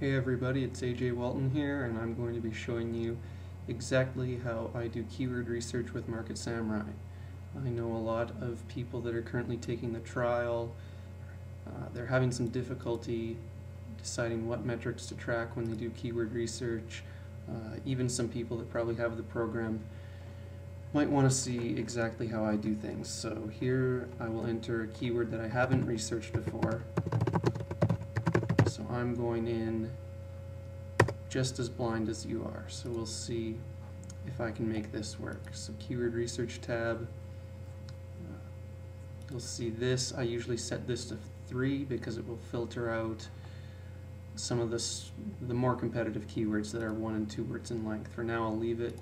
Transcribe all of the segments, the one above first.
Hey everybody, it's AJ Walton here, and I'm going to be showing you exactly how I do keyword research with Market Samurai. I know a lot of people that are currently taking the trial. They're having some difficulty deciding what metrics to track when they do keyword research. Even some people that probably have the program might want to see exactly how I do things. So here I will enter a keyword that I haven't researched before. So I'm going in just as blind as you are. So we'll see if I can make this work. So keyword research tab. You'll see this. I usually set this to 3 because it will filter out some of the more competitive keywords that are 1 and 2 words in length. For now I'll leave it.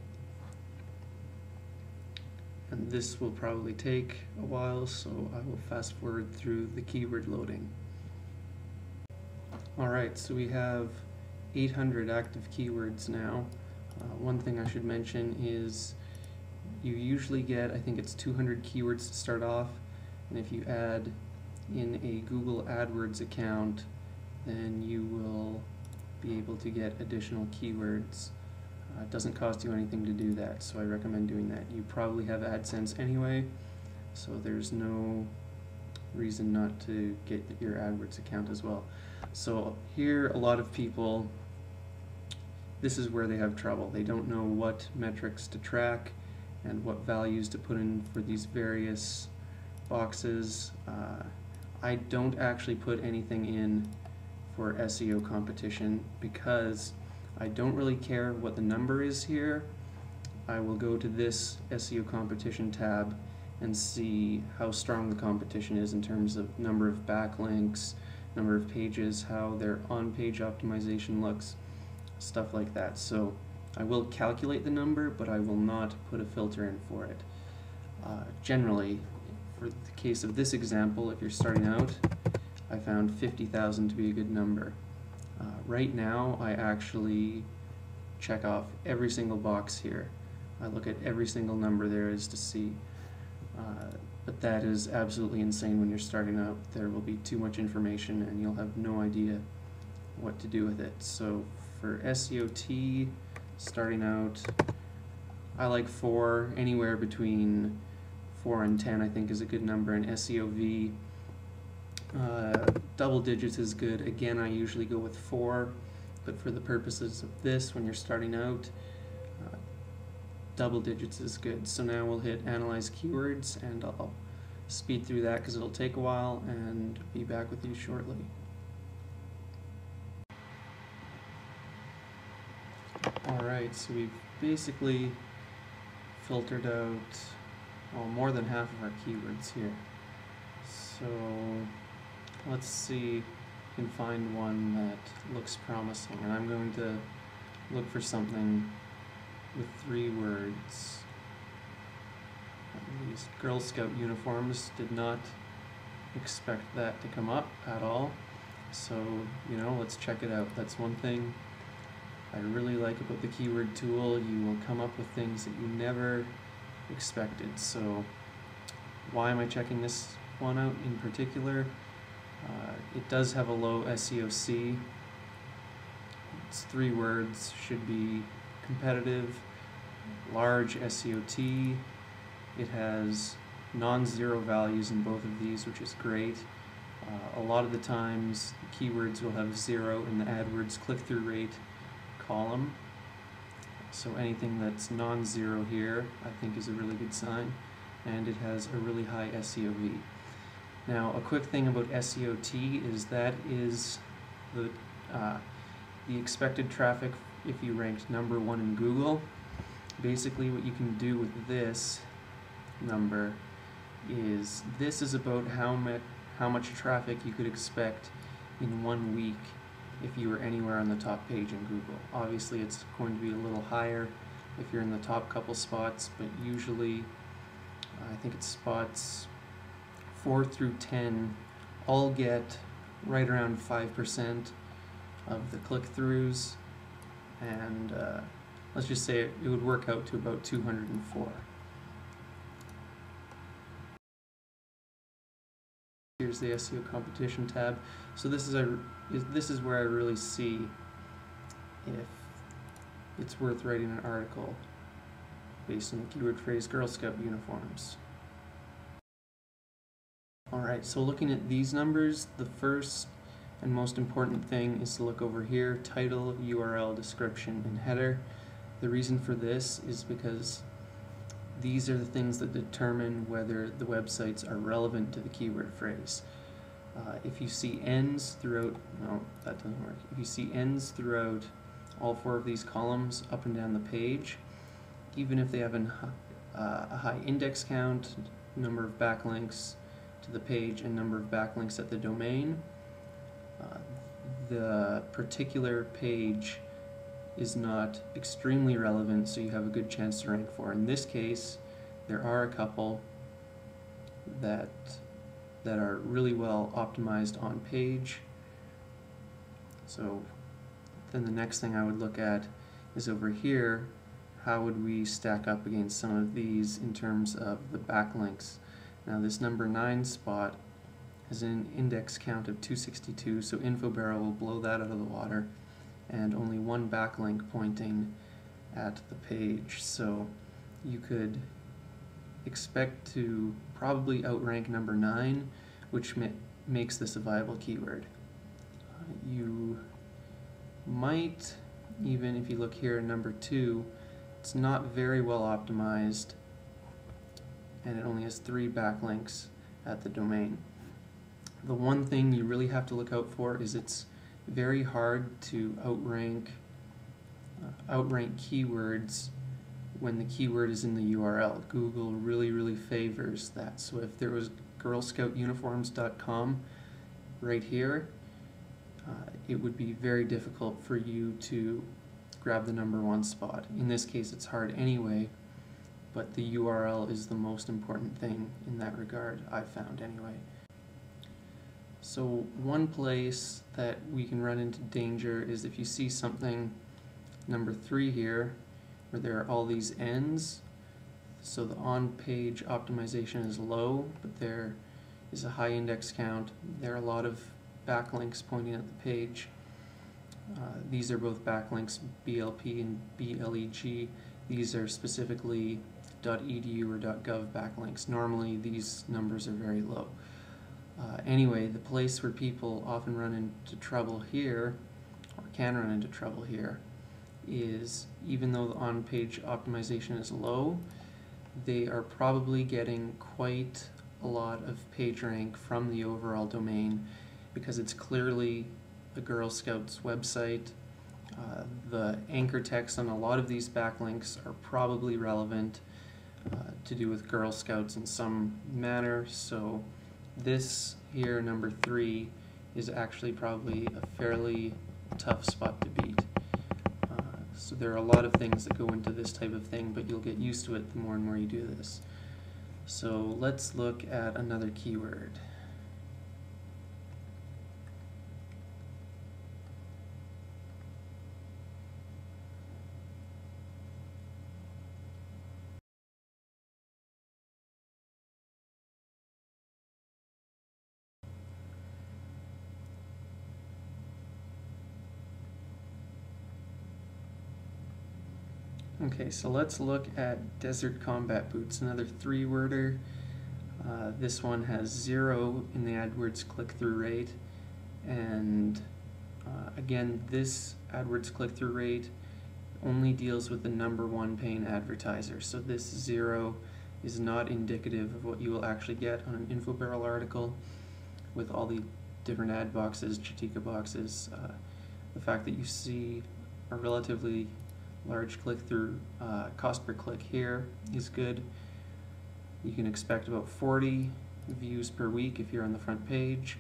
And this will probably take a while, so I will fast forward through the keyword loading. Alright, so we have 800 active keywords now. One thing I should mention is you usually get, I think it's 200 keywords to start off, and if you add in a Google AdWords account, then you will be able to get additional keywords. It doesn't cost you anything to do that, so I recommend doing that. You probably have AdSense anyway, so there's no reason not to get your AdWords account as well. So here a lot of people, this is where they have trouble. They don't know what metrics to track and what values to put in for these various boxes. I don't actually put anything in for SEO competition because I don't really care what the number is here. I will go to this SEO competition tab and see how strong the competition is in terms of number of backlinks, number of pages, how their on-page optimization looks, stuff like that. So I will calculate the number, but I will not put a filter in for it. Generally, for the case of this example, if you're starting out, I found 50,000 to be a good number. Right now, I actually check off every single box here. I look at every single number there is to see. But that is absolutely insane when you're starting out. There will be too much information and you'll have no idea what to do with it. So for SEOT, starting out, I like 4, anywhere between 4 and 10 I think is a good number, and SEOV, double digits is good. Again, I usually go with 4, but for the purposes of this, when you're starting out, double digits is good. So now we'll hit Analyze Keywords, and I'll speed through that because it'll take a while, and be back with you shortly. Alright, so we've basically filtered out more than half of our keywords here. So let's see if we can find one that looks promising, and I'm going to look for something with 3 words. These Girl Scout uniforms, did not expect that to come up at all. So, let's check it out. That's one thing I really like about the keyword tool. You will come up with things that you never expected. So why am I checking this one out in particular? It does have a low SEOC. It's 3 words, should be competitive, large SEOT. It has non-zero values in both of these, which is great. A lot of the times keywords will have 0 in the AdWords click-through rate column. So anything that's non-zero here I think is a really good sign, and it has a really high SEOV. Now a quick thing about SEOT is that is the expected traffic if you ranked number 1 in Google. Basically what you can do with this number is, this is about how much traffic you could expect in 1 week if you were anywhere on the top page in Google. Obviously it's going to be a little higher if you're in the top couple spots, but usually I think it's spots 4 through 10 all get right around 5% of the click-throughs, and let's just say it would work out to about 204. Here's the SEO competition tab. So this is where I really see if it's worth writing an article based on the keyword phrase Girl Scout uniforms. Alright, so looking at these numbers, the first and most important thing is to look over here, title, URL, description, and header. The reason for this is because these are the things that determine whether the websites are relevant to the keyword phrase. If you see ends throughout, no, that doesn't work. If you see ends throughout all four of these columns up and down the page, even if they have a high index count, number of backlinks to the page, and number of backlinks at the domain, the particular page is not extremely relevant, so you have a good chance to rank for. In this case, there are a couple that are really well optimized on page. So then the next thing I would look at is over here, how would we stack up against some of these in terms of the backlinks. Now this number 9 spot has an index count of 262, so InfoBarrel will blow that out of the water, and only one backlink pointing at the page. So you could expect to probably outrank number 9, which makes this a viable keyword. You might, even if you look here, number 2, it's not very well optimized, and it only has 3 backlinks at the domain. The one thing you really have to look out for is it's very hard to outrank keywords when the keyword is in the URL. Google really favors that. So if there was girlscoutuniforms.com right here, it would be very difficult for you to grab the number 1 spot. In this case it's hard anyway, but the URL is the most important thing in that regard, I've found anyway. So one place that we can run into danger is if you see something, number 3 here, where there are all these ends. So the on-page optimization is low, but there is a high index count. There are a lot of backlinks pointing at the page. These are both backlinks, BLP and BLEG. These are specifically .edu or .gov backlinks. Normally these numbers are very low. Anyway, the place where people often run into trouble here, or can run into trouble here, is even though the on-page optimization is low, they are probably getting quite a lot of page rank from the overall domain because it's clearly the Girl Scouts website. The anchor text on a lot of these backlinks are probably relevant to do with Girl Scouts in some manner, so this here, number 3, is actually probably a fairly tough spot to beat. So there are a lot of things that go into this type of thing, but you'll get used to it the more and more you do this. So let's look at another keyword. Okay, so let's look at Desert Combat Boots, another 3-worder. This one has 0 in the AdWords click-through rate, and again, this AdWords click-through rate only deals with the number 1 paying advertiser, so this 0 is not indicative of what you will actually get on an InfoBarrel article with all the different ad boxes, Chitika boxes. The fact that you see a relatively large click-through cost per click here is good. You can expect about 40 views per week if you're on the front page.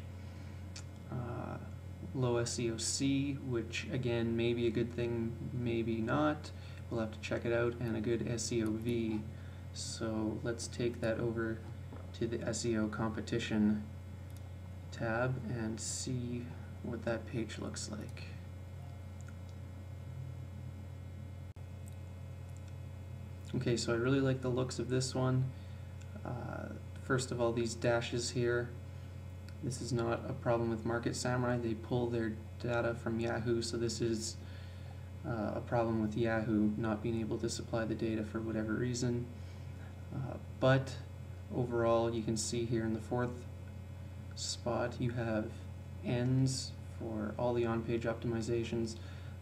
Low SEOC, which again may be a good thing, maybe not. We'll have to check it out, and a good SEOV. So let's take that over to the SEO competition tab and see what that page looks like. Okay, so I really like the looks of this one. First of all, these dashes here, this is not a problem with Market Samurai. They pull their data from Yahoo, so this is a problem with Yahoo not being able to supply the data for whatever reason. But overall, you can see here in the fourth spot you have ends for all the on-page optimizations,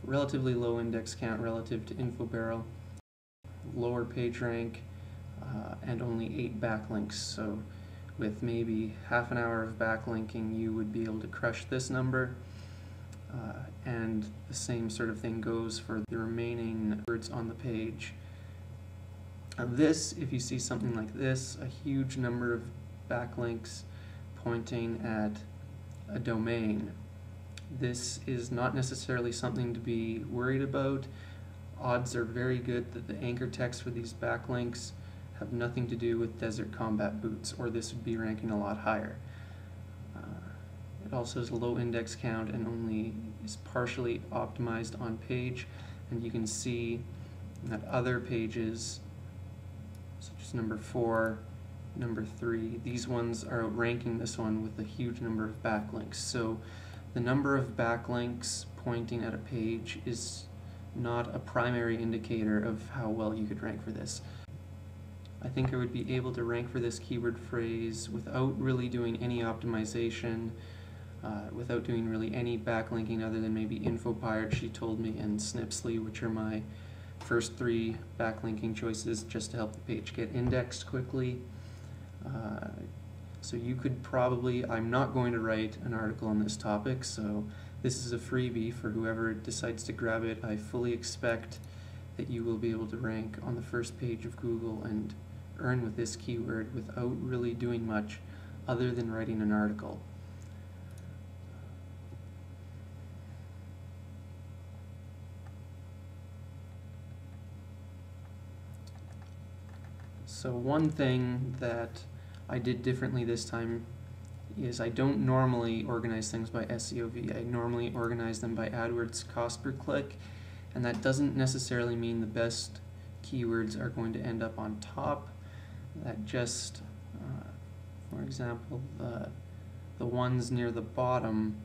relatively low index count relative to InfoBarrel, lower page rank, and only 8 backlinks. So with maybe half an hour of backlinking, you would be able to crush this number. And the same sort of thing goes for the remaining words on the page. This, if you see something like this, a huge number of backlinks pointing at a domain, this is not necessarily something to be worried about. Odds are very good that the anchor text for these backlinks have nothing to do with Desert Combat Boots, or this would be ranking a lot higher. It also has a low index count and only is partially optimized on page, and you can see that other pages, such as number 4, number 3, these ones are outranking this one with a huge number of backlinks. So the number of backlinks pointing at a page is not a primary indicator of how well you could rank for this. I think I would be able to rank for this keyword phrase without really doing any optimization, without doing really any backlinking other than maybe InfoPirate, She Told Me, and Snipsly, which are my first 3 backlinking choices just to help the page get indexed quickly. So you could probably, I'm not going to write an article on this topic, so this is a freebie for whoever decides to grab it. I fully expect that you will be able to rank on the first page of Google and earn with this keyword without really doing much other than writing an article. So one thing that I did differently this time is I don't normally organize things by SEOV. I normally organize them by AdWords cost per click, and that doesn't necessarily mean the best keywords are going to end up on top. That just, for example, the ones near the bottom,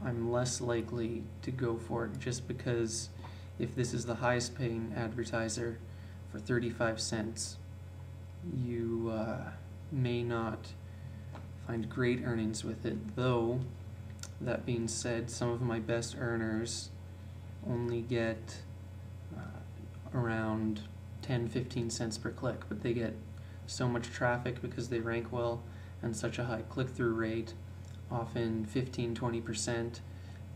I'm less likely to go for it just because if this is the highest paying advertiser for 35 cents, you may not find great earnings with it. Though, that being said, some of my best earners only get around 10-15 cents per click, but they get so much traffic because they rank well and such a high click-through rate, often 15-20%,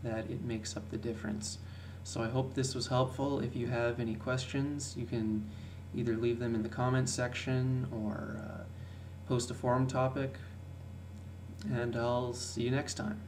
that it makes up the difference. So I hope this was helpful. If you have any questions, you can either leave them in the comments section or post a forum topic, and I'll see you next time.